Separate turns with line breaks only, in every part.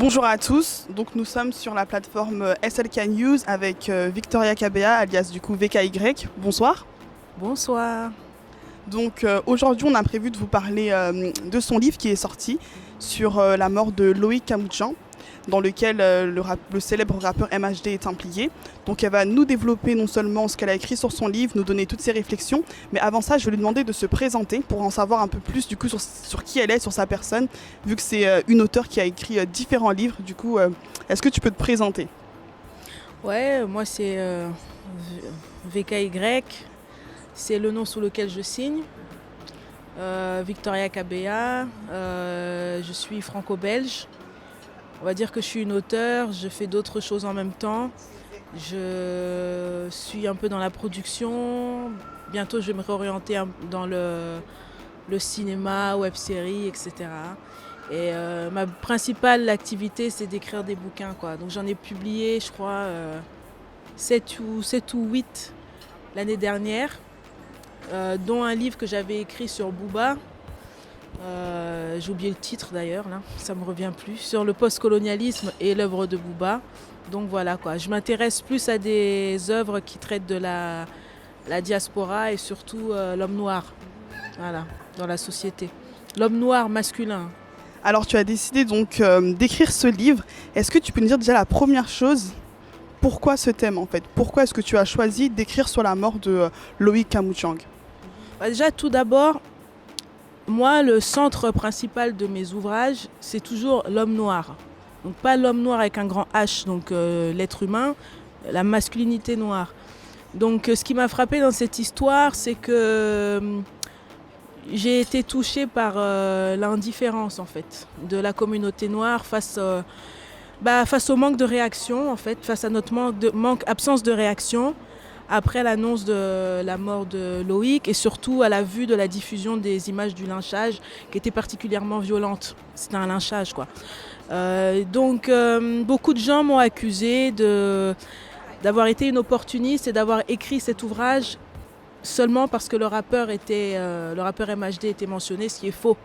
Bonjour à tous, donc nous sommes sur la plateforme SLK News avec Victoria Kabea alias du coup VKY. Bonsoir.
Bonsoir.
Donc aujourd'hui on a prévu de vous parler de son livre qui est sorti sur la mort de Loïc Kamoudjan, dans lequel le célèbre rappeur MHD est impliqué. Donc elle va nous développer non seulement ce qu'elle a écrit sur son livre, nous donner toutes ses réflexions, mais avant ça je vais lui demander de se présenter pour en savoir un peu plus du coup sur qui elle est, sur sa personne, vu que c'est une auteure qui a écrit différents livres. Du coup, est-ce que tu peux te présenter?
Ouais, moi c'est VKY, c'est le nom sous lequel je signe. Victoria Kabea, je suis franco-belge. On va dire que je suis une auteure, je fais d'autres choses en même temps. Je suis un peu dans la production. Bientôt, je vais me réorienter dans le cinéma, web-série, etc. Et ma principale activité, c'est d'écrire des bouquins, quoi. Donc j'en ai publié, je crois, 7 ou 8 l'année dernière, dont un livre que j'avais écrit sur Booba. J'ai oublié le titre d'ailleurs, là, ça me revient plus, sur le post-colonialisme et l'œuvre de Booba. Donc voilà quoi, je m'intéresse plus à des œuvres qui traitent de la diaspora et surtout l'homme noir, voilà, dans la société. L'homme noir masculin.
Alors tu as décidé donc d'écrire ce livre. Est-ce que tu peux nous dire déjà la première chose, pourquoi ce thème en fait? Pourquoi est-ce que tu as choisi d'écrire sur la mort de Loïc Kamoudjan?
Déjà tout d'abord, moi, le centre principal de mes ouvrages, c'est toujours l'homme noir. Donc pas l'homme noir avec un grand H, donc l'être humain, la masculinité noire. Donc ce qui m'a frappé dans cette histoire, c'est que j'ai été touchée par l'indifférence en fait de la communauté noire face au manque de réaction en fait, face à notre absence de réaction après l'annonce de la mort de Loïc et surtout à la vue de la diffusion des images du lynchage qui étaient particulièrement violentes. C'était un lynchage quoi. Donc beaucoup de gens m'ont accusé d'avoir été une opportuniste et d'avoir écrit cet ouvrage seulement parce que le rappeur MHD était mentionné, ce qui est faux.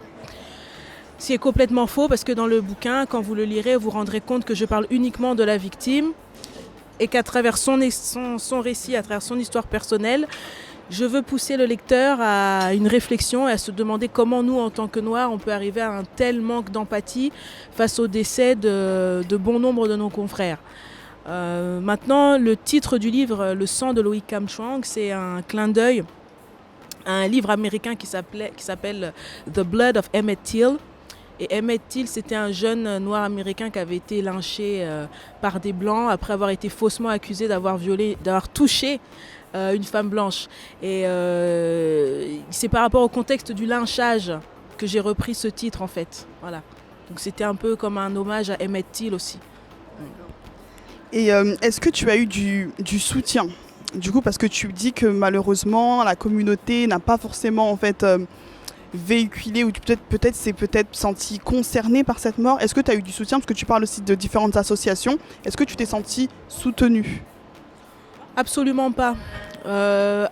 Ce qui est complètement faux parce que dans le bouquin, quand vous le lirez, vous vous rendrez compte que je parle uniquement de la victime et qu'à travers son récit, à travers son histoire personnelle, je veux pousser le lecteur à une réflexion et à se demander comment nous, en tant que Noirs, on peut arriver à un tel manque d'empathie face au décès de bon nombre de nos confrères. Maintenant, le titre du livre, Le sang de Loïc Kamoudjan, c'est un clin d'œil à un livre américain qui s'appelle The Blood of Emmett Till. Et Emmett Till, c'était un jeune noir américain qui avait été lynché par des blancs après avoir été faussement accusé d'avoir touché une femme blanche. Et c'est par rapport au contexte du lynchage que j'ai repris ce titre en fait. Voilà. Donc c'était un peu comme un hommage à Emmett Till aussi.
Et est-ce que tu as eu du soutien? Du coup, parce que tu dis que malheureusement, la communauté n'a pas forcément en fait véhiculé ou s'est peut-être senti concerné par cette mort. Est-ce que tu as eu du soutien? Parce que tu parles aussi de différentes associations. Est-ce que tu t'es senti soutenue?
Absolument pas.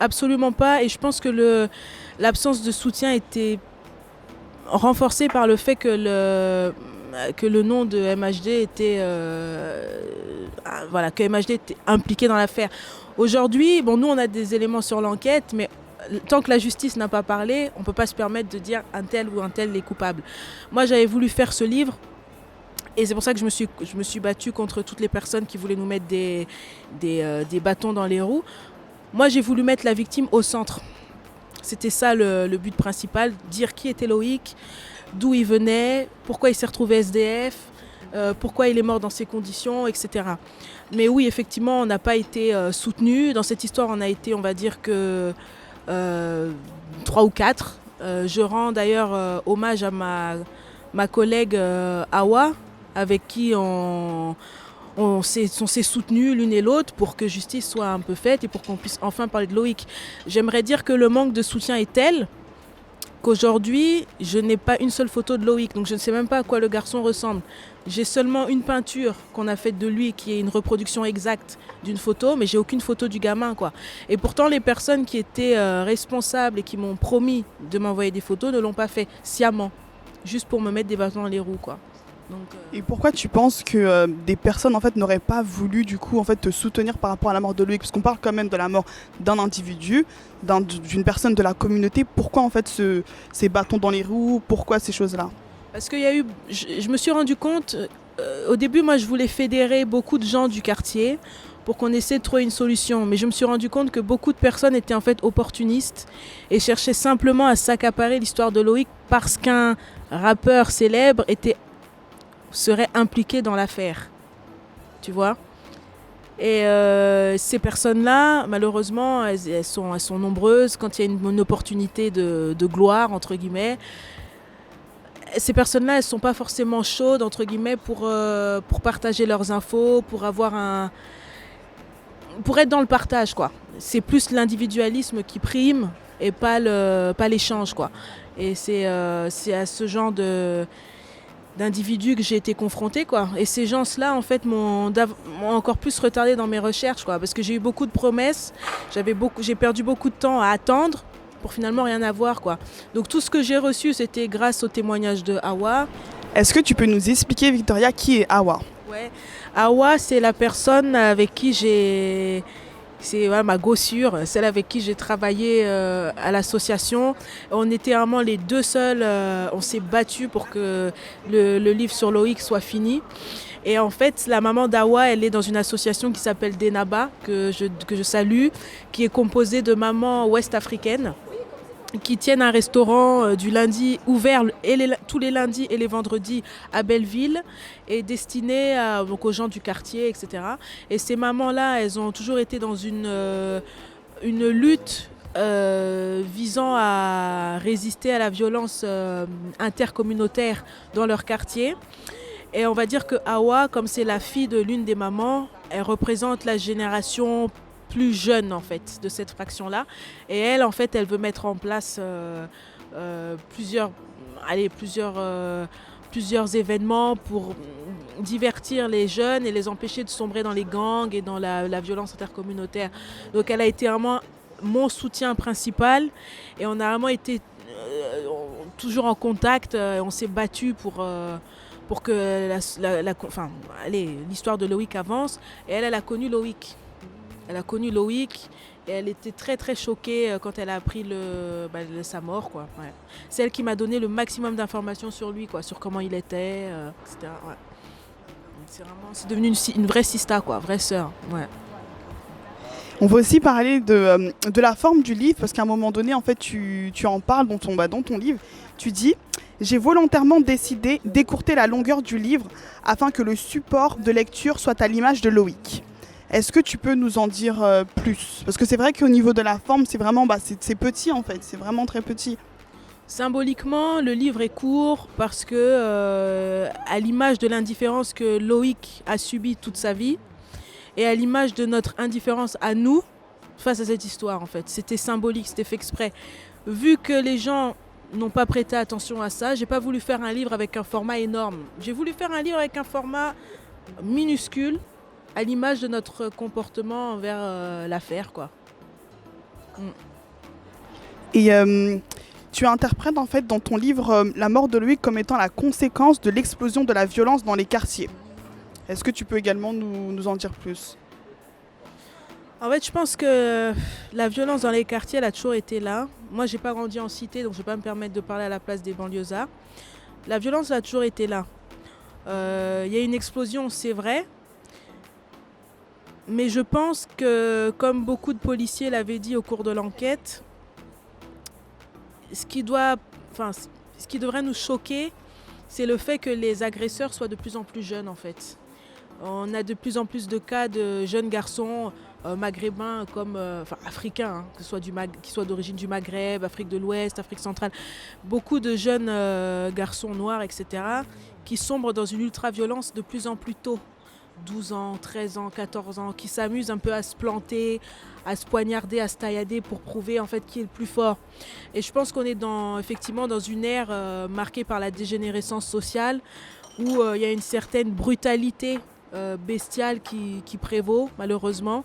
Absolument pas. Et je pense que l'absence de soutien était renforcée par le fait que le nom de MHD était que MHD était impliqué dans l'affaire. Aujourd'hui, nous on a des éléments sur l'enquête, mais tant que la justice n'a pas parlé, on ne peut pas se permettre de dire un tel ou un tel est coupable. Moi j'avais voulu faire ce livre et c'est pour ça que je me suis battue contre toutes les personnes qui voulaient nous mettre des bâtons dans les roues. Moi j'ai voulu mettre la victime au centre. C'était ça le but principal, dire qui était Loïc, d'où il venait, pourquoi il s'est retrouvé SDF, pourquoi il est mort dans ces conditions, etc. Mais oui, effectivement, on n'a pas été soutenu. Dans cette histoire, on a été, on va dire que 3 ou 4. Je rends d'ailleurs hommage à ma collègue Awa, avec qui on s'est soutenus l'une et l'autre pour que justice soit un peu faite et pour qu'on puisse enfin parler de Loïc. J'aimerais dire que le manque de soutien est tel qu'aujourd'hui, je n'ai pas une seule photo de Loïc, donc je ne sais même pas à quoi le garçon ressemble. J'ai seulement une peinture qu'on a faite de lui qui est une reproduction exacte d'une photo, mais j'ai aucune photo du gamin, quoi. Et pourtant, les personnes qui étaient responsables et qui m'ont promis de m'envoyer des photos ne l'ont pas fait sciemment, juste pour me mettre des bâtons dans les roues, quoi. Donc,
Et pourquoi tu penses que des personnes en fait n'auraient pas voulu du coup en fait te soutenir par rapport à la mort de Loïc? Parce qu'on parle quand même de la mort d'un individu, d'une personne de la communauté. Pourquoi en fait ces bâtons dans les roues? Pourquoi ces choses-là?
parce qu'il y a eu, je me suis rendu compte, au début, moi, je voulais fédérer beaucoup de gens du quartier pour qu'on essaie de trouver une solution. Mais je me suis rendu compte que beaucoup de personnes étaient en fait opportunistes et cherchaient simplement à s'accaparer l'histoire de Loïc parce qu'un rappeur célèbre serait impliqué dans l'affaire. Tu vois? Et ces personnes-là, malheureusement, elles sont nombreuses. Quand il y a une opportunité de gloire, entre guillemets, ces personnes-là, elles ne sont pas forcément chaudes, entre guillemets, pour partager leurs infos, pour être dans le partage, quoi. C'est plus l'individualisme qui prime et pas l'échange, quoi. Et c'est à ce genre d'individus que j'ai été confrontée, quoi. Et ces gens-là, en fait, m'ont encore plus retardé dans mes recherches, quoi. Parce que j'ai eu beaucoup de promesses, j'ai perdu beaucoup de temps à attendre pour finalement rien avoir, quoi. Donc tout ce que j'ai reçu, c'était grâce au témoignage de Hawa.
Est-ce que tu peux nous expliquer, Victoria, qui est Hawa?
Ouais. Hawa, c'est la personne avec qui c'est ma gossure, celle avec qui j'ai travaillé à l'association. On était vraiment les deux seuls, on s'est battus pour que le livre sur Loïc soit fini. Et en fait, la maman d'Hawa, elle est dans une association qui s'appelle Denaba, que je salue, qui est composée de mamans ouest-africaines qui tiennent un restaurant du lundi ouvert tous les lundis et les vendredis à Belleville et destiné donc aux gens du quartier, etc. Et ces mamans-là, elles ont toujours été dans une lutte visant à résister à la violence intercommunautaire dans leur quartier. Et on va dire que Hawa, comme c'est la fille de l'une des mamans, elle représente la génération plus jeune en fait de cette fraction-là. Et elle, en fait, elle veut mettre en place plusieurs événements pour divertir les jeunes et les empêcher de sombrer dans les gangs et dans la violence intercommunautaire. Donc elle a été vraiment mon soutien principal et on a vraiment été toujours en contact. On s'est battu pour que l'histoire de Loïc avance. Et elle a connu Loïc. Elle a connu Loïc et elle était très très choquée quand elle a appris sa mort, quoi. Ouais. C'est elle qui m'a donné le maximum d'informations sur lui, quoi, sur comment il était, etc. Ouais. C'est devenu une vraie sista, quoi, vraie sœur. Ouais.
On va aussi parler de la forme du livre, parce qu'à un moment donné, en fait, tu en parles dans ton livre. Tu dis « J'ai volontairement décidé d'écourter la longueur du livre afin que le support de lecture soit à l'image de Loïc ». Est-ce que tu peux nous en dire plus? Parce que c'est vrai qu'au niveau de la forme, c'est vraiment c'est petit en fait, c'est vraiment très petit.
Symboliquement, le livre est court parce que, à l'image de l'indifférence que Loïc a subie toute sa vie, et à l'image de notre indifférence à nous face à cette histoire, en fait. C'était symbolique, c'était fait exprès. Vu que les gens n'ont pas prêté attention à ça, j'ai pas voulu faire un livre avec un format énorme. J'ai voulu faire un livre avec un format minuscule, à l'image de notre comportement envers l'affaire, quoi.
Et tu interprètes en fait dans ton livre la mort de Loïc comme étant la conséquence de l'explosion de la violence dans les quartiers. Est-ce que tu peux également nous en dire plus?
En fait, je pense que la violence dans les quartiers, elle a toujours été là. Moi, j'ai pas grandi en cité, donc je vais pas me permettre de parler à la place des banlieusards. La violence a toujours été là. Y a une explosion, c'est vrai. Mais je pense que, comme beaucoup de policiers l'avaient dit au cours de l'enquête, ce qui devrait nous choquer, c'est le fait que les agresseurs soient de plus en plus jeunes, en fait. On a de plus en plus de cas de jeunes garçons maghrébins comme africains, hein, qui soient d'origine du Maghreb, Afrique de l'Ouest, Afrique centrale. Beaucoup de jeunes garçons noirs, etc., qui sombrent dans une ultra-violence de plus en plus tôt. 12 ans, 13 ans, 14 ans, qui s'amusent un peu à se planter, à se poignarder, à se taillader pour prouver en fait qui est le plus fort. Et je pense qu'on est effectivement dans une ère marquée par la dégénérescence sociale où il y a une certaine brutalité bestiale qui prévaut malheureusement.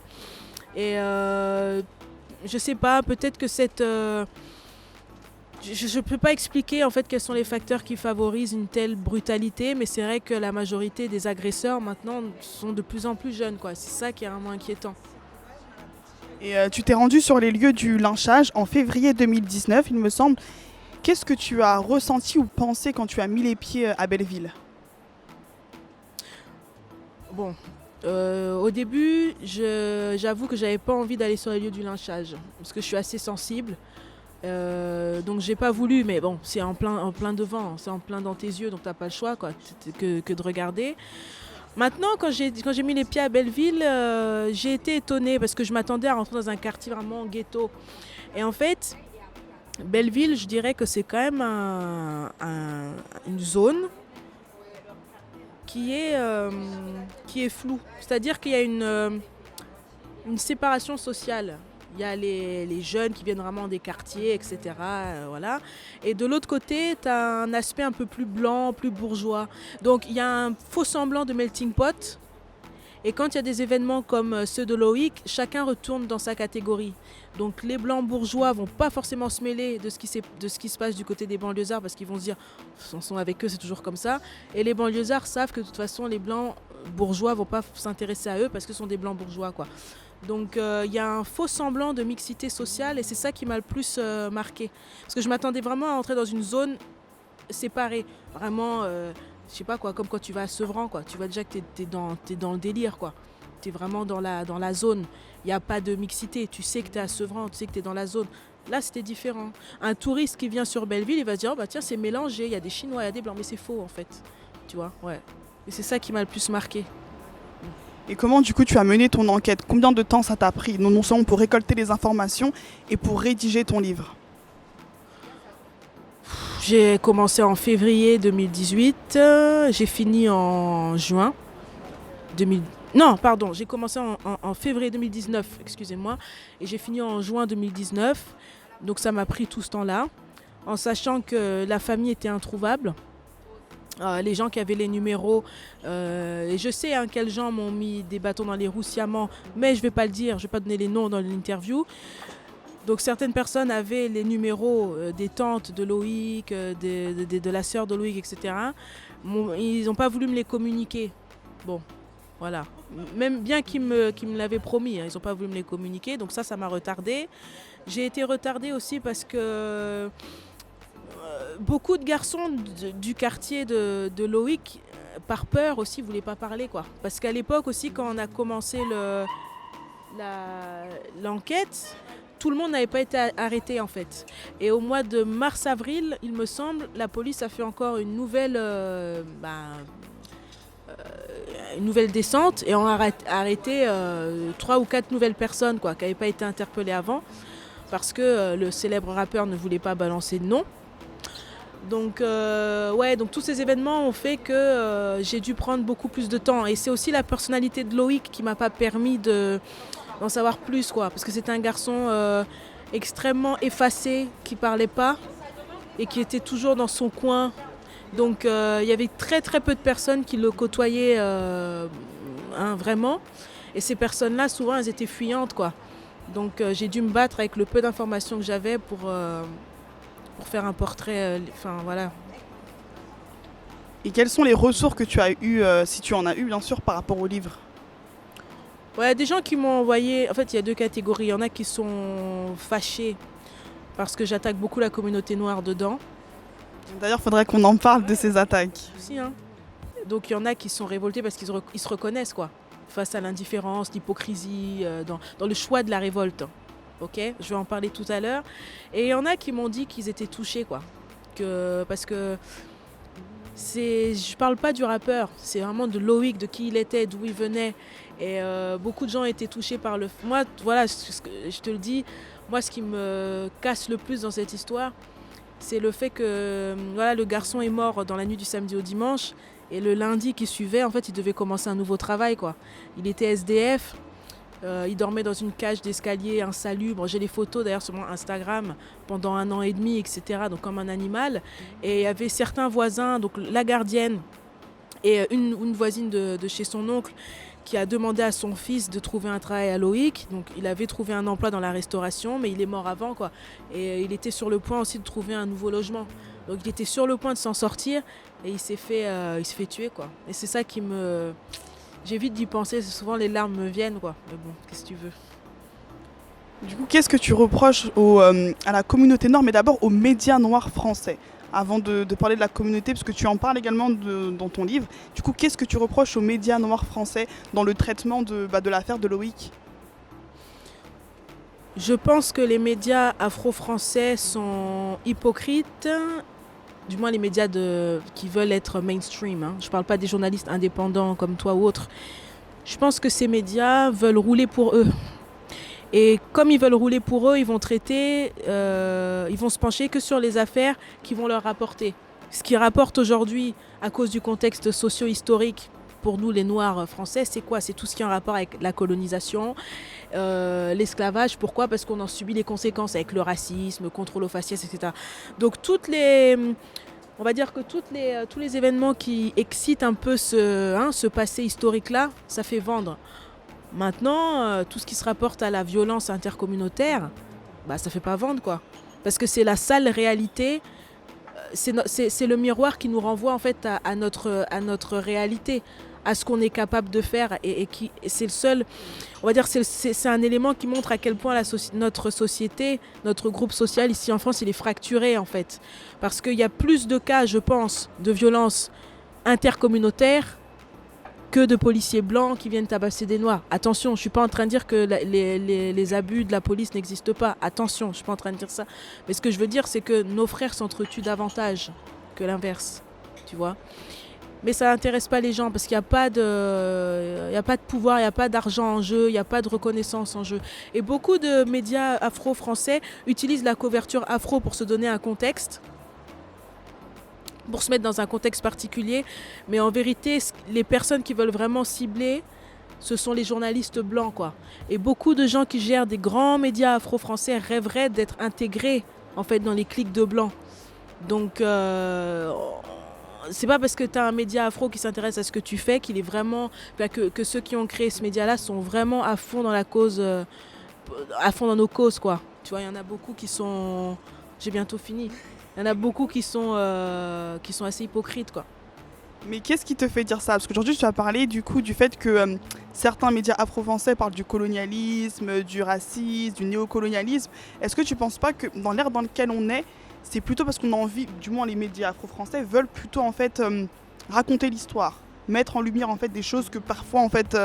Et je sais pas, peut-être que Je ne peux pas expliquer en fait quels sont les facteurs qui favorisent une telle brutalité, mais c'est vrai que la majorité des agresseurs maintenant sont de plus en plus jeunes, quoi. C'est ça qui est vraiment inquiétant.
Et tu t'es rendu sur les lieux du lynchage en février 2019, il me semble. Qu'est-ce que tu as ressenti ou pensé quand tu as mis les pieds à Belleville?
Bon, au début, j'avoue que j'avais pas envie d'aller sur les lieux du lynchage, parce que je suis assez sensible. Donc j'ai pas voulu, mais bon, c'est en plein devant, c'est en plein dans tes yeux, donc t'as pas le choix quoi, que de regarder. Maintenant, quand j'ai mis les pieds à Belleville, j'ai été étonnée parce que je m'attendais à rentrer dans un quartier vraiment ghetto. Et en fait, Belleville, je dirais que c'est quand même une zone qui est floue. C'est-à-dire qu'il y a une séparation sociale. Il y a les jeunes qui viennent vraiment des quartiers, etc. Voilà. Et de l'autre côté, tu as un aspect un peu plus blanc, plus bourgeois. Donc il y a un faux semblant de melting pot. Et quand il y a des événements comme ceux de Loïc, chacun retourne dans sa catégorie. Donc les blancs bourgeois vont pas forcément se mêler de ce qui se passe du côté des banlieusards parce qu'ils vont se dire, avec eux c'est toujours comme ça. Et les banlieusards savent que de toute façon les blancs bourgeois vont pas s'intéresser à eux parce que ce sont des blancs bourgeois quoi. Donc il y a un faux semblant de mixité sociale et c'est ça qui m'a le plus marqué. Parce que je m'attendais vraiment à entrer dans une zone séparée. Vraiment, je sais pas quoi, comme quand tu vas à Sevran, quoi. Tu vois déjà que t'es dans le délire, quoi. T'es vraiment dans la zone. Il n'y a pas de mixité. Tu sais que t'es à Sevran, tu sais que t'es dans la zone. Là, c'était différent. Un touriste qui vient sur Belleville, il va se dire, oh, bah tiens, c'est mélangé. Il y a des Chinois, il y a des Blancs. Mais c'est faux, en fait. Tu vois, ouais. Et c'est ça qui m'a le plus marqué.
Et comment du coup tu as mené ton enquête? Combien de temps ça t'a pris, non seulement pour récolter les informations et pour rédiger ton livre?
J'ai commencé en février 2018, j'ai fini en juin 2000. Non, pardon, j'ai commencé en février 2019, excusez-moi, et j'ai fini en juin 2019. Donc ça m'a pris tout ce temps-là, en sachant que la famille était introuvable. Les gens qui avaient les numéros, et je sais quels gens m'ont mis des bâtons dans les roues sciemment, mais je ne vais pas le dire, je ne vais pas donner les noms dans l'interview. Donc certaines personnes avaient les numéros des tantes de Loïc, de la sœur de Loïc, etc. Ils n'ont pas voulu me les communiquer. Bon, voilà. Même bien qu'ils me l'avaient promis, ils n'ont pas voulu me les communiquer, donc ça m'a retardée. J'ai été retardée aussi parce que beaucoup de garçons du quartier de Loïc, par peur aussi, ne voulaient pas parler, quoi. Parce qu'à l'époque aussi, quand on a commencé l'enquête, tout le monde n'avait pas été arrêté en fait. Et au mois de mars-avril, il me semble, la police a fait encore une nouvelle descente et on a arrêté 3 ou 4 nouvelles personnes quoi, qui n'avaient pas été interpellées avant parce que le célèbre rappeur ne voulait pas balancer de nom. Donc, donc tous ces événements ont fait que j'ai dû prendre beaucoup plus de temps. Et c'est aussi la personnalité de Loïc qui ne m'a pas permis d'en savoir plus, quoi. Parce que c'était un garçon extrêmement effacé, qui ne parlait pas et qui était toujours dans son coin. Donc il y avait très très peu de personnes qui le côtoyaient vraiment. Et ces personnes-là, souvent, elles étaient fuyantes, quoi. Donc j'ai dû me battre avec le peu d'informations que j'avais pour faire un portrait, voilà.
Et quels sont les ressources que tu as eues, si tu en as eu bien sûr, par rapport au livre?
Ouais, des gens qui m'ont envoyé, en fait il y a 2 catégories, il y en a qui sont fâchés parce que j'attaque beaucoup la communauté noire dedans.
D'ailleurs, il faudrait qu'on en parle de ces attaques.
Si, hein. Donc il y en a qui sont révoltés parce qu'ils se reconnaissent quoi, face à l'indifférence, l'hypocrisie, dans le choix de la révolte. Ok, je vais en parler tout à l'heure. Et il y en a qui m'ont dit qu'ils étaient touchés, quoi. Parce que je parle pas du rappeur, c'est vraiment de Loïc, de qui il était, d'où il venait. Et beaucoup de gens étaient touchés par le... Moi, voilà, je te le dis, moi, ce qui me casse le plus dans cette histoire, c'est le fait que voilà, le garçon est mort dans la nuit du samedi au dimanche. Et le lundi qui suivait, en fait, il devait commencer un nouveau travail, quoi. Il était SDF. Il dormait dans une cage d'escalier insalubre. J'ai les photos d'ailleurs sur mon Instagram pendant 1 an et demi, etc. Donc comme un animal. Et il y avait certains voisins, donc la gardienne et une voisine de chez son oncle, qui a demandé à son fils de trouver un travail à Loïc. Donc il avait trouvé un emploi dans la restauration, mais il est mort avant, quoi. Et il était sur le point aussi de trouver un nouveau logement. Donc il était sur le point de s'en sortir et il s'est fait tuer, quoi. Et c'est ça qui me... J'évite d'y penser, souvent les larmes me viennent, quoi. Mais bon, qu'est-ce que tu veux.
Du coup, qu'est-ce que tu reproches à la communauté noire, mais d'abord aux médias noirs français, avant de parler de la communauté, parce que tu en parles également dans ton livre. Du coup, qu'est-ce que tu reproches aux médias noirs français dans le traitement de l'affaire de Loïc?
Je pense que les médias afro-français sont hypocrites, du moins les médias qui veulent être mainstream, hein. Je ne parle pas des journalistes indépendants comme toi ou autres. Je pense que ces médias veulent rouler pour eux. Et comme ils veulent rouler pour eux, ils vont se pencher que sur les affaires qui vont leur rapporter. Ce qui rapporte aujourd'hui, à cause du contexte socio-historique, pour nous les Noirs français, c'est quoi? C'est tout ce qui est en rapport avec la colonisation, l'esclavage. Pourquoi? Parce qu'on en subit les conséquences avec le racisme, le contrôle aux faciès, etc. Donc on va dire que tous les événements qui excitent un peu ce passé historique-là, ça fait vendre. Maintenant, tout ce qui se rapporte à la violence intercommunautaire, ça fait pas vendre, quoi. Parce que c'est la sale réalité, c'est le miroir qui nous renvoie en fait à notre réalité, à ce qu'on est capable de faire et c'est le seul, on va dire, c'est un élément qui montre à quel point notre société, notre groupe social ici en France, il est fracturé en fait. Parce qu'il y a plus de cas, je pense, de violence intercommunautaire que de policiers blancs qui viennent tabasser des noirs. Attention, je ne suis pas en train de dire que les abus de la police n'existent pas. Attention, je ne suis pas en train de dire ça. Mais ce que je veux dire, c'est que nos frères s'entretuent davantage que l'inverse. Tu vois ? Mais ça n'intéresse pas les gens parce qu'il n'y a pas de pouvoir, il n'y a pas d'argent en jeu, il n'y a pas de reconnaissance en jeu. Et beaucoup de médias afro-français utilisent la couverture afro pour se donner un contexte, pour se mettre dans un contexte particulier, mais en vérité, les personnes qui veulent vraiment cibler, ce sont les journalistes blancs, quoi. Et beaucoup de gens qui gèrent des grands médias afro-français rêveraient d'être intégrés, en fait, dans les clics de blancs. Donc, c'est pas parce que tu as un média afro qui s'intéresse à ce que tu fais qu'il est vraiment... que ceux qui ont créé ce média-là sont vraiment à fond dans la cause, à fond dans nos causes, quoi. Tu vois, il y en a beaucoup qui sont... J'ai bientôt fini. Il y en a beaucoup qui sont assez hypocrites, quoi.
Mais qu'est-ce qui te fait dire ça? Parce qu'aujourd'hui, tu as parlé du fait que certains médias afro-français parlent du colonialisme, du racisme, du néocolonialisme. Est-ce que tu ne penses pas que dans l'ère dans laquelle on est, c'est plutôt parce qu'on a envie, du moins les médias afro-français veulent plutôt en fait raconter l'histoire, mettre en lumière en fait des choses que parfois en fait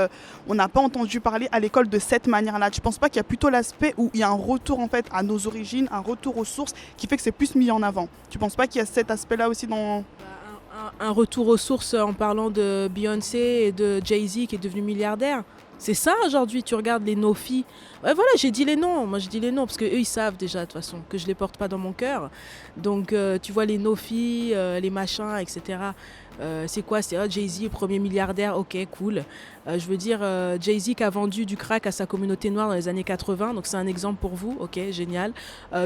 on n'a pas entendu parler à l'école de cette manière-là. Tu ne penses pas qu'il y a plutôt l'aspect où il y a un retour en fait à nos origines, un retour aux sources qui fait que c'est plus mis en avant? Tu ne penses pas qu'il y a cet aspect-là aussi dans...
Un retour aux sources en parlant de Beyoncé et de Jay-Z qui est devenu milliardaire. C'est ça aujourd'hui, tu regardes les no-filles. Ouais, voilà, j'ai dit les noms. Moi, je dis les noms parce qu'eux, ils savent déjà, de toute façon, que je ne les porte pas dans mon cœur. Donc, tu vois les no-filles, les machins, etc. C'est quoi? C'est Jay-Z, premier milliardaire, ok, cool. Je veux dire, Jay-Z qui a vendu du crack à sa communauté noire dans les années 80, donc c'est un exemple pour vous, ok, génial.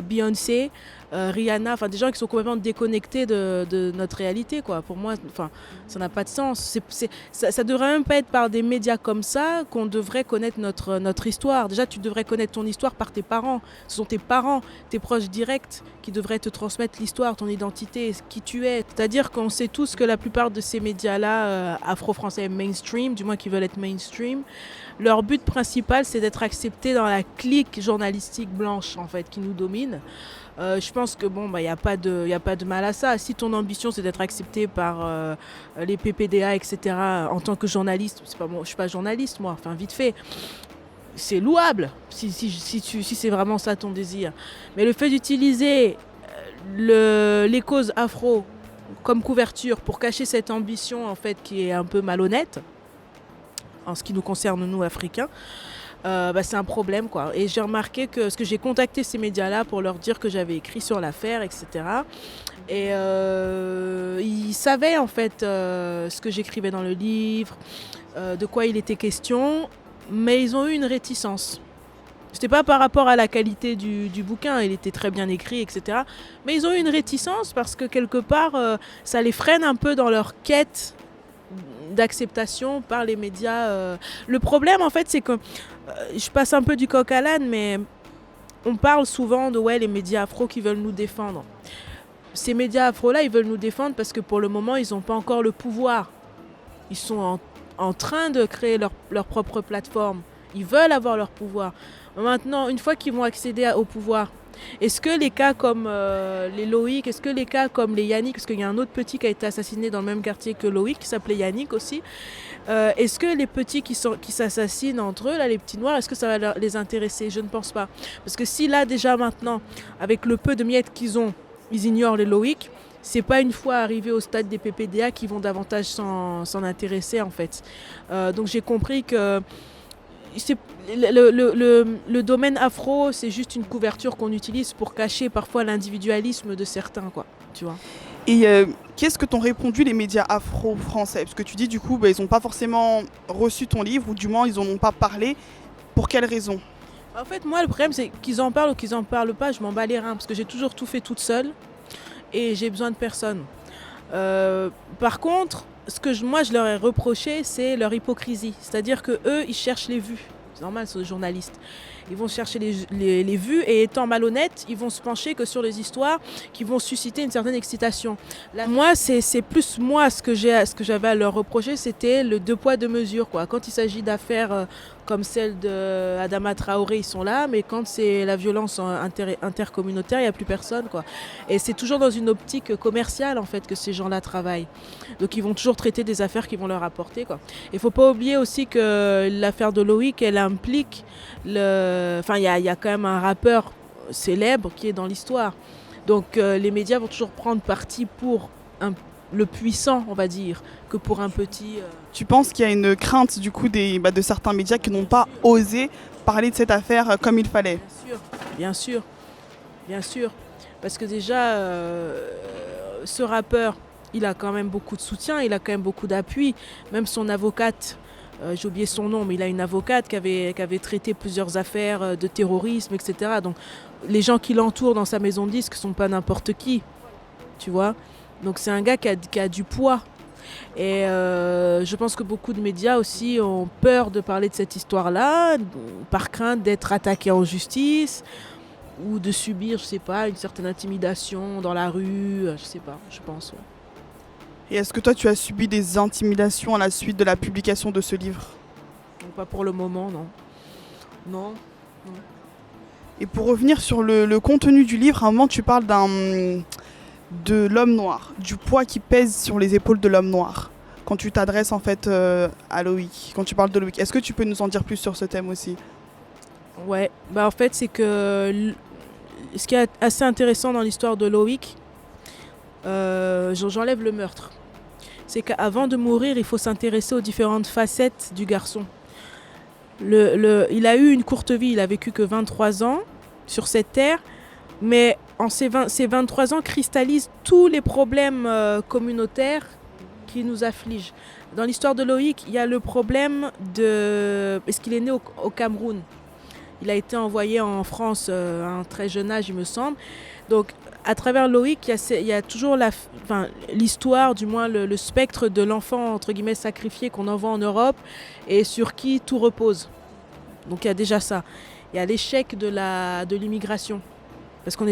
Beyoncé, Rihanna, enfin des gens qui sont complètement déconnectés de notre réalité, quoi. Pour moi, enfin, ça n'a pas de sens. Ça devrait même pas être par des médias comme ça qu'on devrait connaître notre histoire. Déjà, tu devrais connaître ton histoire par tes parents. Ce sont tes parents, tes proches directs qui devraient te transmettre l'histoire, ton identité, qui tu es. C'est-à-dire qu'on sait tous que la plupart de ces médias-là, afro-français mainstream, du moins qui veulent être mainstream, leur but principal, c'est d'être acceptés dans la clique journalistique blanche, en fait, qui nous domine. Je pense que bon, y a pas de mal à ça. Si ton ambition c'est d'être accepté par les PPDA, etc. En tant que journaliste, c'est pas bon, je suis pas journaliste moi. Enfin vite fait, c'est louable si c'est vraiment ça ton désir. Mais le fait d'utiliser les causes afro comme couverture pour cacher cette ambition en fait qui est un peu malhonnête en ce qui nous concerne nous Africains. C'est un problème, quoi. Et j'ai remarqué que j'ai contacté ces médias-là pour leur dire que j'avais écrit sur l'affaire, etc. Et ils savaient en fait ce que j'écrivais dans le livre, de quoi il était question, mais ils ont eu une réticence. C'était pas par rapport à la qualité du bouquin, il était très bien écrit, etc. Mais ils ont eu une réticence parce que quelque part, ça les freine un peu dans leur quête d'acceptation par les médias. Le problème, en fait, c'est que je passe un peu du coq à l'âne, mais on parle souvent de les médias afro qui veulent nous défendre. Ces médias afro-là, ils veulent nous défendre parce que pour le moment, ils n'ont pas encore le pouvoir. Ils sont en train de créer leur propre plateforme. Ils veulent avoir leur pouvoir. Maintenant, une fois qu'ils vont accéder au pouvoir, est-ce que les cas comme les Loïc, est-ce que les cas comme les Yannick, parce qu'il y a un autre petit qui a été assassiné dans le même quartier que Loïc, qui s'appelait Yannick aussi, est-ce que les petits qui s'assassinent entre eux, là, les petits noirs, est-ce que ça va les intéresser? Je ne pense pas. Parce que si là, déjà maintenant, avec le peu de miettes qu'ils ont, ils ignorent les Loïc, c'est pas une fois arrivés au stade des PPDA qu'ils vont davantage s'en intéresser, en fait. Donc j'ai compris que le domaine afro, c'est juste une couverture qu'on utilise pour cacher parfois l'individualisme de certains, quoi, tu vois.
Et qu'est-ce que t'ont répondu les médias afro-français? Parce que tu dis du coup, ils n'ont pas forcément reçu ton livre, ou du moins ils n'en ont pas parlé. Pour quelles raisons?
En fait, moi, le problème, c'est qu'ils en parlent ou qu'ils en parlent pas, je m'en bats les reins, parce que j'ai toujours tout fait toute seule et j'ai besoin de personne. Par contre, ce que moi je leur ai reproché, c'est leur hypocrisie. C'est-à-dire qu'eux, ils cherchent les vues. C'est normal, c'est des journalistes. Ils vont chercher les vues et étant malhonnêtes, ils vont se pencher que sur les histoires qui vont susciter une certaine excitation. Là, moi, c'est plus moi ce que j'avais à leur reprocher, c'était le deux poids deux mesures, quoi. Quand il s'agit d'affaires comme celle d'Adama Traoré, ils sont là, mais quand c'est la violence intercommunautaire, il n'y a plus personne, quoi. Et c'est toujours dans une optique commerciale, en fait, que ces gens-là travaillent. Donc ils vont toujours traiter des affaires qui vont leur apporter, quoi. Il ne faut pas oublier aussi que l'affaire de Loïc, elle implique Enfin, il y a quand même un rappeur célèbre qui est dans l'histoire. Donc les médias vont toujours prendre parti pour le puissant, on va dire, que pour un petit...
Tu penses qu'il y a une crainte du coup de certains médias qui n'ont pas osé parler de cette affaire comme il fallait?
Bien sûr. Parce que déjà, ce rappeur, il a quand même beaucoup de soutien, il a quand même beaucoup d'appui. Même son avocate, j'ai oublié son nom, mais il a une avocate qui avait traité plusieurs affaires de terrorisme, etc. Donc les gens qui l'entourent dans sa maison de disques ne sont pas n'importe qui, tu vois. Donc c'est un gars qui a du poids. Et je pense que beaucoup de médias aussi ont peur de parler de cette histoire-là, par crainte d'être attaqués en justice ou de subir, je sais pas, une certaine intimidation dans la rue, je sais pas, je pense. Ouais.
Et est-ce que toi, tu as subi des intimidations à la suite de la publication de ce livre?
Donc, pas pour le moment, non. Non.
Et pour revenir sur le contenu du livre, à un moment, tu parles de l'homme noir, du poids qui pèse sur les épaules de l'homme noir, quand tu t'adresses en fait à Loïc, quand tu parles de Loïc. Est-ce que tu peux nous en dire plus sur ce thème aussi?
Ouais, en fait, c'est que ce qui est assez intéressant dans l'histoire de Loïc, j'enlève le meurtre. C'est qu'avant de mourir, il faut s'intéresser aux différentes facettes du garçon. Il a eu une courte vie, il a vécu que 23 ans sur cette terre, mais ces 23 ans cristallisent tous les problèmes communautaires qui nous affligent. Dans l'histoire de Loïc, il y a le problème parce qu'il est né au Cameroun. Il a été envoyé en France à un très jeune âge, il me semble. Donc, à travers Loïc, il y a toujours l'histoire, du moins le spectre de l'enfant, entre guillemets, sacrifié qu'on envoie en Europe et sur qui tout repose. Donc, il y a déjà ça. Il y a l'échec de l'immigration. Parce que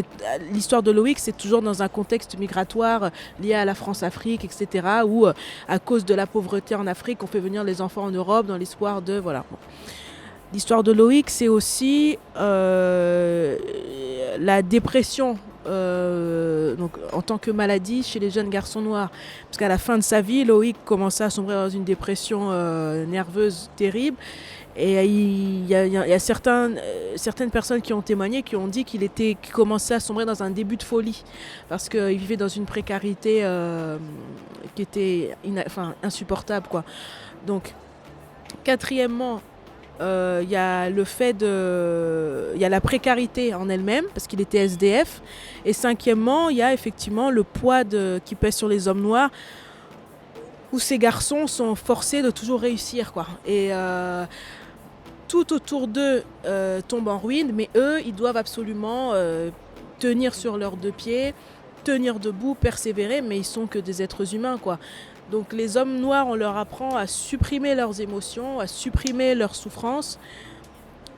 l'histoire de Loïc, c'est toujours dans un contexte migratoire lié à la France-Afrique, etc., où, à cause de la pauvreté en Afrique, on fait venir les enfants en Europe dans l'espoir de... Voilà. Bon. L'histoire de Loïc, c'est aussi la dépression donc, en tant que maladie chez les jeunes garçons noirs. Parce qu'à la fin de sa vie, Loïc commençait à sombrer dans une dépression nerveuse terrible. Et il y a certaines personnes qui ont témoigné, qui ont dit qu'il commençait à sombrer dans un début de folie. Parce qu'il vivait dans une précarité qui était insupportable, quoi. Donc, quatrièmement, il y a la précarité en elle-même parce qu'il était SDF, et cinquièmement il y a effectivement le poids qui pèse sur les hommes noirs, où ces garçons sont forcés de toujours réussir, quoi. Et tout autour d'eux tombe en ruine, mais eux ils doivent absolument tenir sur leurs deux pieds, tenir debout, persévérer, mais ils sont que des êtres humains, quoi. Donc les hommes noirs, on leur apprend à supprimer leurs émotions, à supprimer leurs souffrances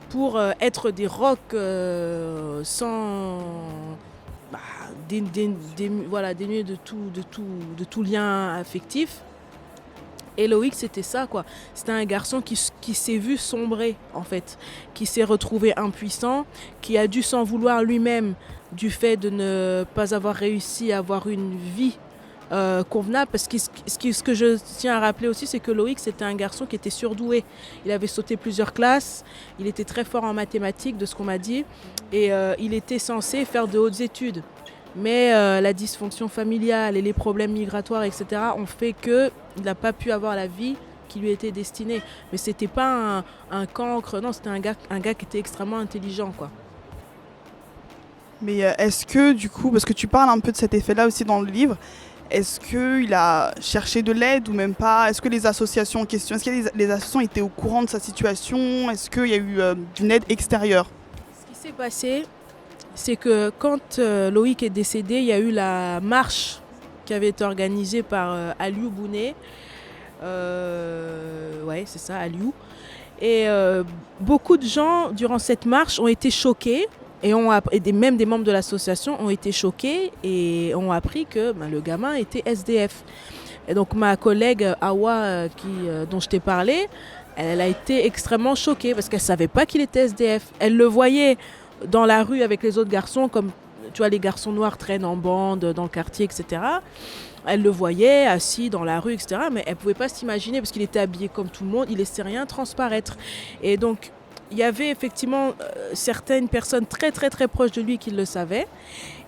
pour être des rocs sans... bah, voilà, dénués de tout lien affectif. Et Loïc, c'était ça, quoi. C'était un garçon qui s'est vu sombrer, en fait, qui s'est retrouvé impuissant, qui a dû s'en vouloir lui-même du fait de ne pas avoir réussi à avoir une vie convenable. Parce que ce que je tiens à rappeler aussi, c'est que Loïc, c'était un garçon qui était surdoué. Il avait sauté plusieurs classes, il était très fort en mathématiques, de ce qu'on m'a dit, et il était censé faire de hautes études. Mais la dysfonction familiale et les problèmes migratoires, etc., ont fait qu'il n'a pas pu avoir la vie qui lui était destinée. Mais c'était pas un cancre, non, c'était un gars qui était extrêmement intelligent, quoi.
Mais est-ce que du coup, parce que tu parles un peu de cet effet-là aussi dans le livre, est-ce qu'il a cherché de l'aide ou même pas? Est-ce que les associations en question, est-ce que les associations étaient au courant de sa situation? Est-ce qu'il y a eu une aide extérieure?
Ce qui s'est passé, c'est que quand Loïc est décédé, il y a eu la marche qui avait été organisée par Aliou Bouné. Ouais, c'est ça, Aliou. Et beaucoup de gens, durant cette marche, ont été choqués. Et même des membres de l'association ont été choqués et ont appris que le gamin était SDF. Et donc ma collègue Awa, dont je t'ai parlé, elle a été extrêmement choquée parce qu'elle ne savait pas qu'il était SDF. Elle le voyait dans la rue avec les autres garçons, comme tu vois, les garçons noirs traînent en bande dans le quartier, etc. Elle le voyait assis dans la rue, etc. Mais elle ne pouvait pas s'imaginer parce qu'il était habillé comme tout le monde, il ne laissait rien transparaître. Et donc, il y avait effectivement certaines personnes très très très proches de lui qui le savaient.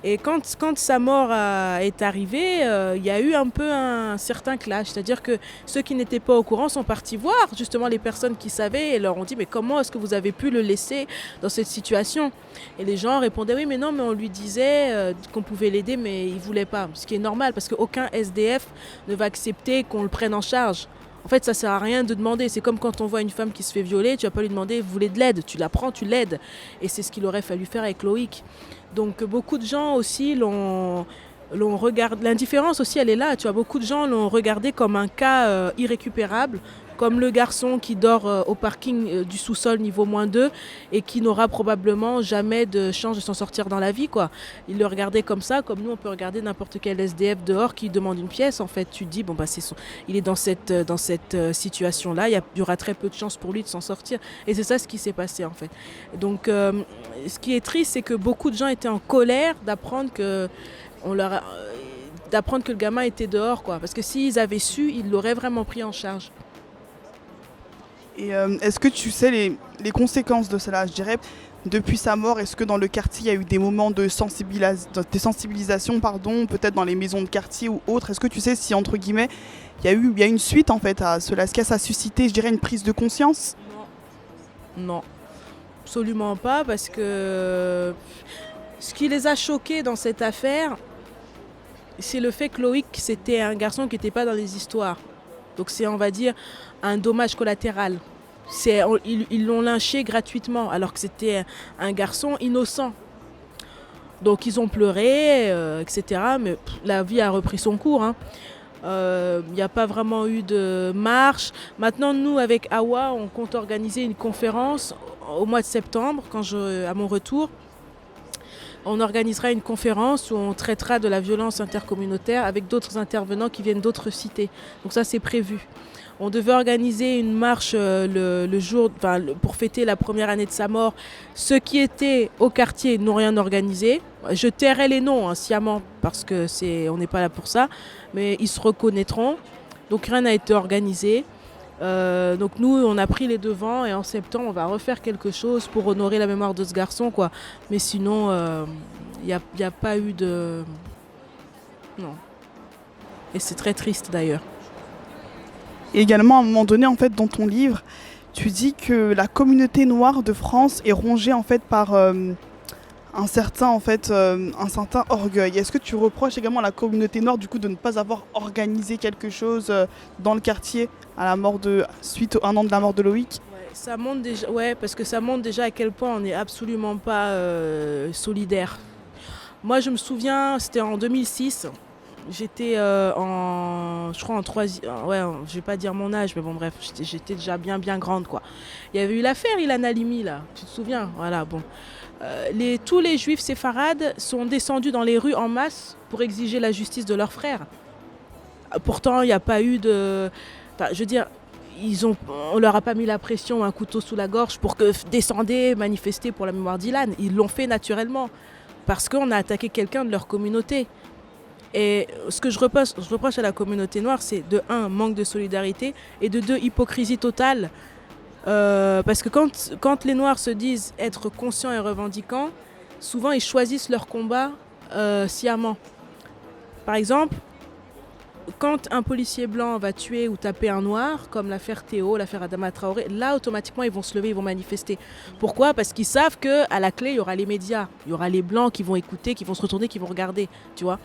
Et quand sa mort est arrivée, il y a eu un peu un certain clash. C'est-à-dire que ceux qui n'étaient pas au courant sont partis voir justement les personnes qui savaient et leur ont dit « Mais comment est-ce que vous avez pu le laisser dans cette situation ?» Et les gens répondaient « Oui, mais non, mais on lui disait qu'on pouvait l'aider, mais il ne voulait pas. » Ce qui est normal parce qu'aucun SDF ne va accepter qu'on le prenne en charge. En fait, ça ne sert à rien de demander. C'est comme quand on voit une femme qui se fait violer, tu ne vas pas lui demander « Vous voulez de l'aide ?» Tu la prends, tu l'aides. Et c'est ce qu'il aurait fallu faire avec Loïc. Donc beaucoup de gens aussi l'ont regardé. L'indifférence aussi, elle est là. Tu vois, beaucoup de gens l'ont regardé comme un cas irrécupérable, comme le garçon qui dort au parking du sous-sol niveau -2 et qui n'aura probablement jamais de chance de s'en sortir dans la vie, quoi. Ils le regardaient comme ça, comme nous on peut regarder n'importe quel SDF dehors qui demande une pièce. En fait, tu te dis bon bah il est dans cette situation-là, il y aura très peu de chances pour lui de s'en sortir. Et c'est ça ce qui s'est passé en fait. Donc ce qui est triste, c'est que beaucoup de gens étaient en colère d'apprendre que le gamin était dehors, quoi. Parce que s'ils avaient su, ils l'auraient vraiment pris en charge.
Et est-ce que tu sais les conséquences de cela, je dirais, depuis sa mort? Est-ce que dans le quartier, il y a eu des moments de sensibilisation, peut-être dans les maisons de quartier ou autres? Est-ce que tu sais si, entre guillemets, il y a une suite en fait à cela? Est-ce que ça a suscité, je dirais, une prise de conscience?
Non, absolument pas, parce que ce qui les a choqués dans cette affaire, c'est le fait que Loïc, c'était un garçon qui n'était pas dans les histoires. Donc c'est, on va dire, un dommage collatéral. Ils l'ont lynché gratuitement, alors que c'était un garçon innocent. Donc ils ont pleuré, etc. Mais la vie a repris son cours. Il n'y a pas vraiment eu de marche. Maintenant, nous, avec Awa, on compte organiser une conférence au mois de septembre, à mon retour. On organisera une conférence où on traitera de la violence intercommunautaire avec d'autres intervenants qui viennent d'autres cités. Donc ça, c'est prévu. On devait organiser une marche le jour, pour fêter la première année de sa mort. Ceux qui étaient au quartier n'ont rien organisé. Je tairai les noms sciemment parce que on n'est pas là pour ça, mais ils se reconnaîtront. Donc rien n'a été organisé. Donc nous, on a pris les devants et en septembre, on va refaire quelque chose pour honorer la mémoire de ce garçon, quoi. Mais sinon, il n'y a pas eu de... Non. Et c'est très triste d'ailleurs.
Et également, à un moment donné, en fait, dans ton livre, tu dis que la communauté noire de France est rongée en fait par un certain orgueil. Est-ce que tu reproches également à la communauté noire du coup de ne pas avoir organisé quelque chose dans le quartier suite à 1 an de la mort de Loïc?
Ça montre déjà, parce que ça montre déjà à quel point on n'est absolument pas solidaire. Moi, je me souviens, c'était en 2006. J'étais je crois en troisième, ouais, je vais pas dire mon âge, mais bon bref, j'étais déjà bien grande quoi. Il y avait eu l'affaire Ilan Halimi là, tu te souviens? Voilà, bon. Tous les juifs séfarades sont descendus dans les rues en masse pour exiger la justice de leurs frères. Pourtant, il n'y a pas eu de... Enfin, je veux dire, on leur a pas mis la pression, un couteau sous la gorge pour que descendez, manifester pour la mémoire d'Ilan. Ils l'ont fait naturellement parce qu'on a attaqué quelqu'un de leur communauté. Et ce que je reproche à la communauté noire, c'est de 1, manque de solidarité, et de 2, hypocrisie totale. Parce que quand les Noirs se disent être conscients et revendiquants, souvent ils choisissent leur combat sciemment. Par exemple, quand un policier blanc va tuer ou taper un noir, comme l'affaire Théo, l'affaire Adama Traoré, là automatiquement ils vont se lever, ils vont manifester. Pourquoi? Parce qu'ils savent qu'à la clé, il y aura les médias, il y aura les blancs qui vont écouter, qui vont se retourner, qui vont regarder, tu vois.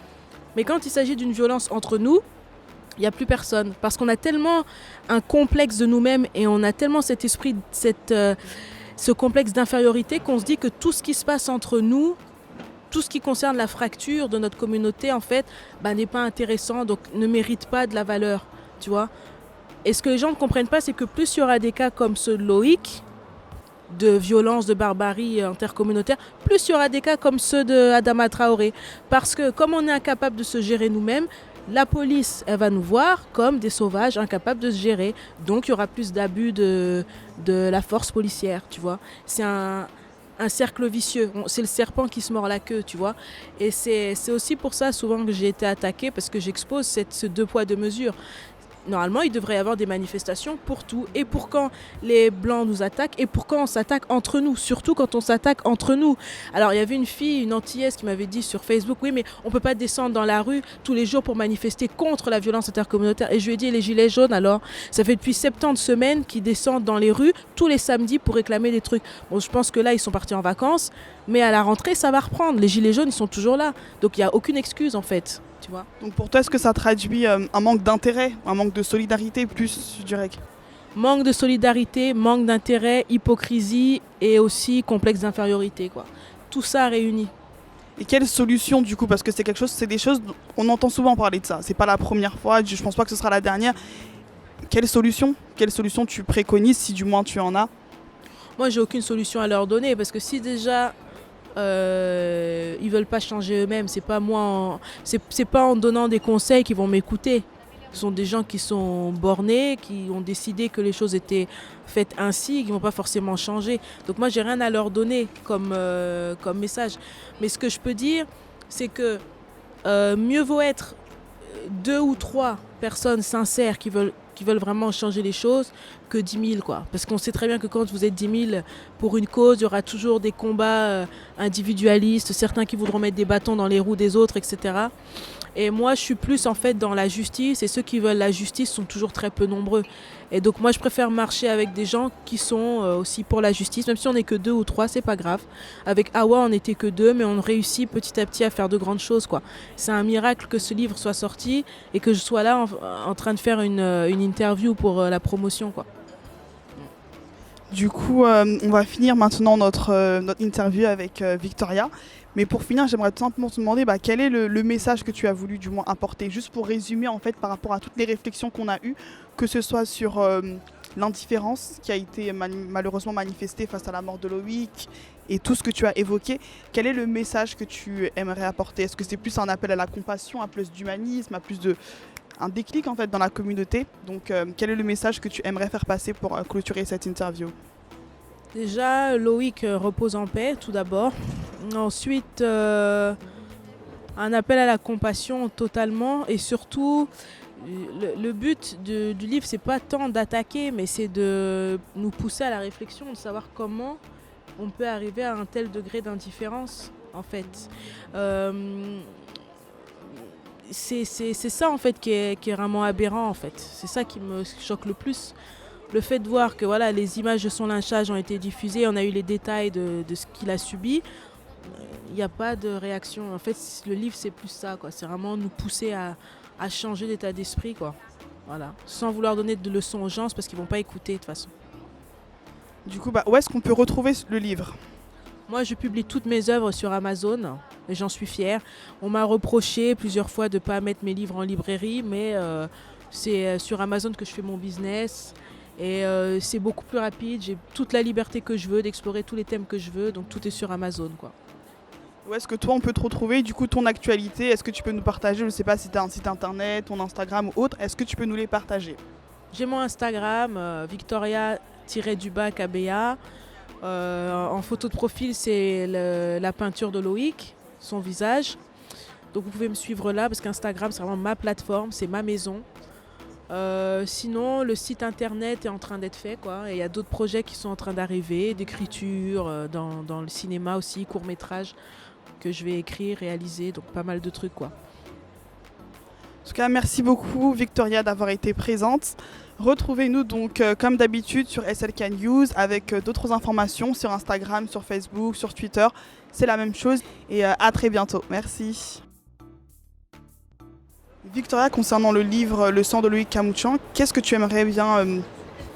Mais quand il s'agit d'une violence entre nous, il n'y a plus personne. Parce qu'on a tellement un complexe de nous-mêmes et on a tellement cet esprit, ce complexe d'infériorité qu'on se dit que tout ce qui se passe entre nous, tout ce qui concerne la fracture de notre communauté, en fait, n'est pas intéressant, donc ne mérite pas de la valeur, tu vois. Et ce que les gens ne comprennent pas, c'est que plus il y aura des cas comme ceux de Loïc, de violence, de barbarie intercommunautaire, plus il y aura des cas comme ceux de Adama Traoré. Parce que comme on est incapable de se gérer nous-mêmes, la police, elle va nous voir comme des sauvages incapables de se gérer. Donc il y aura plus d'abus de la force policière, tu vois. C'est un cercle vicieux. C'est le serpent qui se mord la queue, tu vois. Et c'est aussi pour ça souvent que j'ai été attaquée, parce que j'expose ce 2 poids 2 mesures. Normalement, il devrait y avoir des manifestations pour tout. Et pour quand les Blancs nous attaquent, et pour quand on s'attaque entre nous. Surtout quand on s'attaque entre nous. Alors, il y avait une fille, une antillaise, qui m'avait dit sur Facebook, oui, mais on ne peut pas descendre dans la rue tous les jours pour manifester contre la violence intercommunautaire. Et je lui ai dit, les gilets jaunes, alors, ça fait depuis 70 semaines qu'ils descendent dans les rues tous les samedis pour réclamer des trucs. Bon, je pense que là, ils sont partis en vacances, mais à la rentrée, ça va reprendre. Les gilets jaunes, ils sont toujours là. Donc, il n'y a aucune excuse, en fait. Tu vois.
Donc pour toi, est-ce que ça traduit un manque d'intérêt, un manque de solidarité plus, je dirais?
Manque de solidarité, manque d'intérêt, hypocrisie et aussi complexe d'infériorité, quoi. Tout ça réuni.
Et quelle solution du coup? Parce que c'est des choses, on entend souvent parler de ça. C'est pas la première fois, je pense pas que ce sera la dernière. Quelle solution tu préconises, si du moins tu en as?
Moi, j'ai aucune solution à leur donner, parce que si déjà ils veulent pas changer eux-mêmes, c'est pas moi, c'est pas en donnant des conseils qu'ils vont m'écouter. Ce sont des gens qui sont bornés, qui ont décidé que les choses étaient faites ainsi, qui vont pas forcément changer. Donc moi, j'ai rien à leur donner comme message. Mais ce que je peux dire, c'est que mieux vaut être 2 ou 3 personnes sincères qui veulent vraiment changer les choses que 10 000, quoi. Parce qu'on sait très bien que quand vous êtes 10 000 pour une cause, il y aura toujours des combats individualistes, certains qui voudront mettre des bâtons dans les roues des autres, etc. Et moi, je suis plus en fait dans la justice, et ceux qui veulent la justice sont toujours très peu nombreux. Et donc moi, je préfère marcher avec des gens qui sont aussi pour la justice, même si on n'est que 2 ou 3, c'est pas grave. Avec Awa, on n'était que 2, mais on réussit petit à petit à faire de grandes choses, quoi. C'est un miracle que ce livre soit sorti et que je sois là en train de faire une interview pour la promotion, quoi.
Du coup, on va finir maintenant notre interview avec Victoria. Mais pour finir, j'aimerais tout simplement te demander quel est le message que tu as voulu du moins apporter, juste pour résumer en fait par rapport à toutes les réflexions qu'on a eues, que ce soit sur l'indifférence qui a été malheureusement manifestée face à la mort de Loïc et tout ce que tu as évoqué. Quel est le message que tu aimerais apporter? Est-ce que c'est plus un appel à la compassion, à plus d'humanisme, à plus un déclic en fait dans la communauté? Donc quel est le message que tu aimerais faire passer pour clôturer cette interview?
Déjà, Loïc repose en paix, tout d'abord. Ensuite, un appel à la compassion totalement. Et surtout, le but du livre, c'est pas tant d'attaquer, mais c'est de nous pousser à la réflexion, de savoir comment on peut arriver à un tel degré d'indifférence, en fait. C'est ça, en fait, qui est vraiment aberrant, en fait. C'est ça qui me choque le plus. Le fait de voir que voilà, les images de son lynchage ont été diffusées, on a eu les détails de ce qu'il a subi, il n'y a pas de réaction. En fait, le livre, c'est plus ça, quoi. C'est vraiment nous pousser à changer d'état d'esprit, quoi. Voilà. Sans vouloir donner de leçons aux gens, parce qu'ils ne vont pas écouter de toute façon.
Du coup, où est-ce qu'on peut retrouver le livre?
Moi, je publie toutes mes œuvres sur Amazon et j'en suis fière. On m'a reproché plusieurs fois de ne pas mettre mes livres en librairie, mais c'est sur Amazon que je fais mon business. Et c'est beaucoup plus rapide, j'ai toute la liberté que je veux, d'explorer tous les thèmes que je veux, donc tout est sur Amazon, quoi.
Où est-ce que toi on peut te retrouver, du coup ton actualité, est-ce que tu peux nous partager, je ne sais pas si tu as un site internet, ton Instagram ou autre, est-ce que tu peux nous les partager?
J'ai mon Instagram, Victoria-KBA. En photo de profil, c'est la peinture de Loïc, son visage. Donc vous pouvez me suivre là parce qu'Instagram, c'est vraiment ma plateforme, c'est ma maison. Sinon, le site internet est en train d'être fait, quoi. Et il y a d'autres projets qui sont en train d'arriver, d'écriture, dans le cinéma aussi, court-métrage que je vais écrire, réaliser, donc pas mal de trucs, quoi.
En tout cas, merci beaucoup Victoria d'avoir été présente. Retrouvez-nous donc comme d'habitude sur SLK News avec d'autres informations sur Instagram, sur Facebook, sur Twitter. C'est la même chose et à très bientôt. Merci. Victoria, concernant le livre Le sang de Loïc Camoutian, qu'est-ce que tu aimerais bien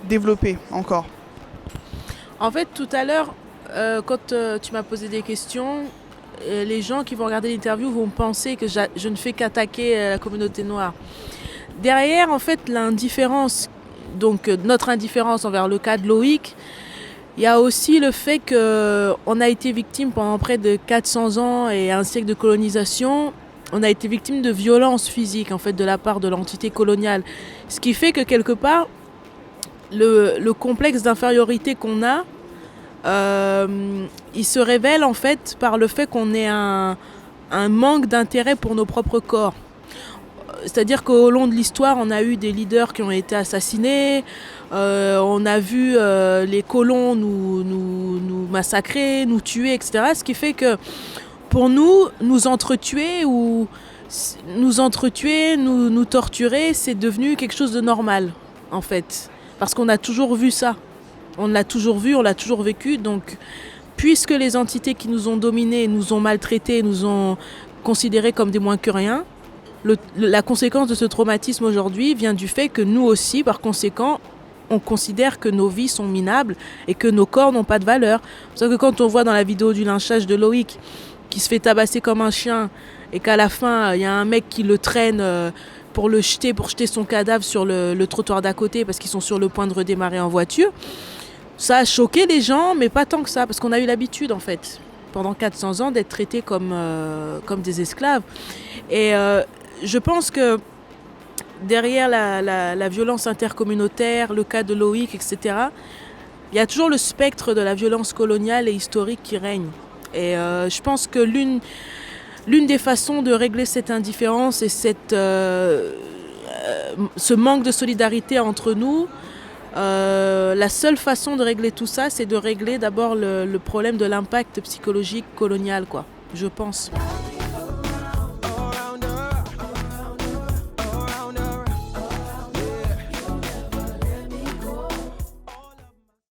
développer encore?
En fait, tout à l'heure, quand tu m'as posé des questions, les gens qui vont regarder l'interview vont penser que je ne fais qu'attaquer la communauté noire. Derrière, en fait, l'indifférence, donc notre indifférence envers le cas de Loïc, il y a aussi le fait qu'on a été victime pendant près de 400 ans et un siècle de colonisation. On a été victime de violences physiques, en fait, de la part de l'entité coloniale. Ce qui fait que, quelque part, le complexe d'infériorité qu'on a, il se révèle, en fait, par le fait qu'on ait un manque d'intérêt pour nos propres corps. C'est-à-dire qu'au long de l'histoire, on a eu des leaders qui ont été assassinés, on a vu les colons nous massacrer, nous tuer, etc. Ce qui fait que pour nous entretuer, nous torturer, c'est devenu quelque chose de normal, en fait. Parce qu'on a toujours vu ça. On l'a toujours vu, on l'a toujours vécu. Donc, puisque les entités qui nous ont dominés, nous ont maltraités, nous ont considérés comme des moins que rien, la conséquence de ce traumatisme aujourd'hui vient du fait que nous aussi, par conséquent, on considère que nos vies sont minables et que nos corps n'ont pas de valeur. C'est pour ça que quand on voit dans la vidéo du lynchage de Loïc, qui se fait tabasser comme un chien et qu'à la fin, il y a un mec qui le traîne pour jeter son cadavre sur le trottoir d'à côté parce qu'ils sont sur le point de redémarrer en voiture, ça a choqué les gens, mais pas tant que ça, parce qu'on a eu l'habitude, en fait, pendant 400 ans, d'être traités comme des esclaves. Et je pense que derrière la violence intercommunautaire, le cas de Loïc, etc., il y a toujours le spectre de la violence coloniale et historique qui règne. Et je pense que l'une des façons de régler cette indifférence et ce manque de solidarité entre nous, la seule façon de régler tout ça, c'est de régler d'abord le problème de l'impact psychologique colonial, quoi, je pense.